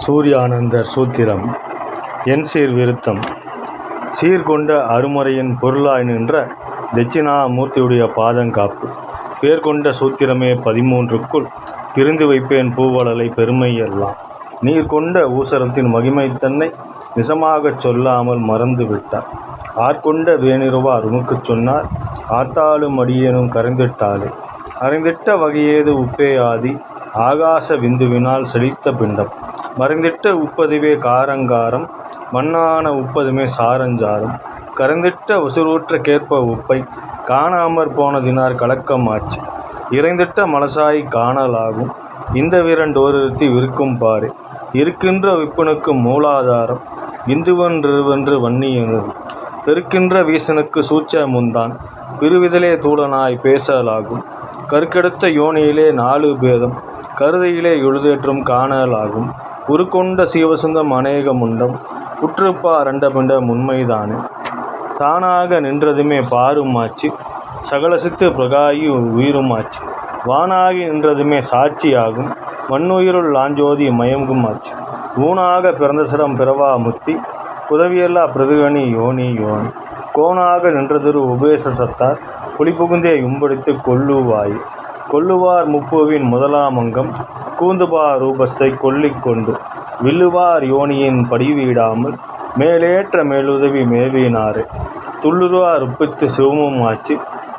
சூர்யானந்தர் சூத்திரம். எண்சீர் விருத்தம். சீர்கொண்ட அருமறையின் பொருளாய் நின்ற தட்சிணாமூர்த்தியுடைய பாதங்காப்பு. பேர்கொண்ட சூத்திரமே 13க்குள் பிரிந்து வைப்பேன் பூவளலை பெருமை எல்லாம். நீர்கொண்ட ஊசரத்தின் மகிமை தன்னை நிசமாகச் சொல்லாமல் மறந்து விட்டார். ஆர்கொண்ட வேணிருவார் உமக்குச் சொன்னார் ஆத்தாளும் அடியேனும் கரைந்திட்டாளே. அரைந்திட்ட வகையேது உப்பே ஆதி ஆகாச விந்துவினால் செழித்த பிண்டம். மறைந்திட்ட உப்பதுவே காரங்காரம் மண்ணான உப்பதுமே சாரஞ்சாரம். கரைந்திட்ட உசுரூற்ற கேற்ப உப்பை காணாமற் போனதினார் கலக்கம் ஆச்சு. இறைந்திட்ட மலசாய் காணலாகும் இந்த விரண்டோரிருத்தி விருக்கும் பாரே. இருக்கின்ற விப்புனுக்கு மூலாதாரம் விந்துவென்று வன்னியனது. பெருக்கின்ற வீசனுக்கு சூச்ச முந்தான் பிரிவிதலே தூளனாய் பேசலாகும். கருக்கெடுத்த யோனியிலே 4 பேதம் கருதையிலே எழுதேற்றும் காணலாகும். உருக்கொண்ட சீவசுந்தம் அநேக முண்டம் உற்றுப்பா ரண்டபிண்ட உண்மைதானே. தானாக நின்றதுமே பாருமாச்சு சகலசித்து பிரகாயி உயிருமாச்சு. வானாகி நின்றதுமே சாட்சியாகும் மண்ணுயிருள் லாஞ்சோதி மயங்குமாச்சு. ஊனாக பிறந்தசிடம் பிறவா முத்தி உதவியல்லா பிரதுகனி யோனி யோனி. கோனாக நின்றதிரு உபேச சத்தார் புலிபுகுந்தே யும்படித்து கொல்லுவாய். கொல்லுவார் முப்புவின் முதலாமங்கம் கூந்துபா ரூபஸை கொல்லிக்கொண்டு வில்லுவார் யோனியின் படிவீடாமல் மேலேற்ற மேலுதவி மேவினாரே. துள்ளுவார் உப்பித்து சிவமும் ஆச்சு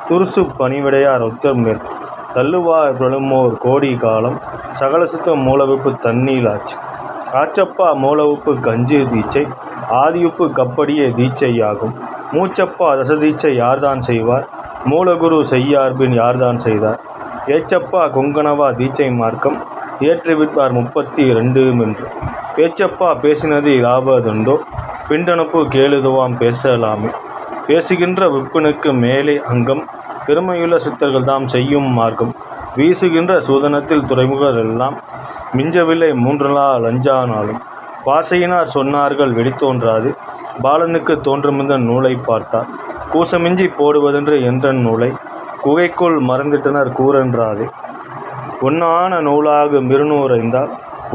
துருசு பணிவிடையார் ஒத்தர் மேற்கு. தள்ளுவார் பிரளுமோர் கோடி காலம் சகலசுத்தம் மூலவிப்பு தண்ணீலாச்சு. ஆச்சப்பா மூலவுப்பு கஞ்சி தீட்சை ஆதியுப்பு கப்படியே தீட்சையாகும். மூச்சப்பா தசதீட்சை யார்தான் செய்வார் மூலகுரு செய்யார்பின் யார்தான் செய்தார். ஏச்சப்பா கொங்கணவா தீட்சை மார்க்கம் ஏற்றிவிட்டார் 32 என்று. பேச்சப்பா பேசினது இலாவதுண்டோ பிண்டனுப்பு கேளுதுவாம் பேசலாமே. பேசுகின்ற விப்புனுக்கு மேலே அங்கம் பெருமையுள்ள சித்தர்கள் தாம் செய்யும் மார்க்கம். வீசுகின்ற சூதனத்தில் துறைமுகர் எல்லாம் மிஞ்சவில்லை 3 நாள் 5 நாளும். பாசையினார் சொன்னார்கள் வெளித்தோன்றாது பாலனுக்கு தோன்றுமிந்த நூலை பார்த்தார். கூசமிஞ்சி போடுவதென்று என்றன் நூலை குகைக்குள் மறந்திட்டனர் கூறென்றாதே. ஒன்னான நூலாக மிருநூறைந்தால்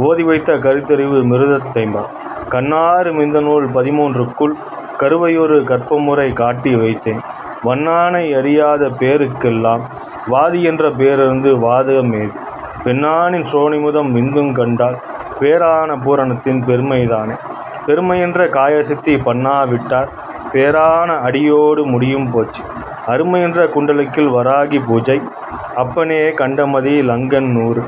ஓதி வைத்த கருத்தறிவு மிருதத்தைம்பார். கண்ணாறு மிந்த நூல் 13க்குள் கருவையொரு கற்பமுறை காட்டி வைத்தேன். வண்ணானை அறியாத பேருக்கெல்லாம் வாதி என்ற பேரிருந்து வாதமேது. பெண்ணானின் சோனிமுதம் விந்துங் கண்டால் பேரான பூரணத்தின் பெருமைதானே. பெருமையென்ற காயசித்தி பண்ணாவிட்டார் பேரான அடியோடு முடியும் போச்சு. அருமையென்ற குண்டலுக்கில் வராகி பூஜை அப்பனே கண்டமதி லங்கன் 100.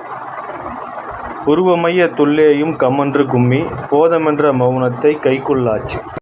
உருவமைய துல்லேயும் கம்மன்று கும்மி போதமென்ற மௌனத்தை கைக்குள்ளாச்சு.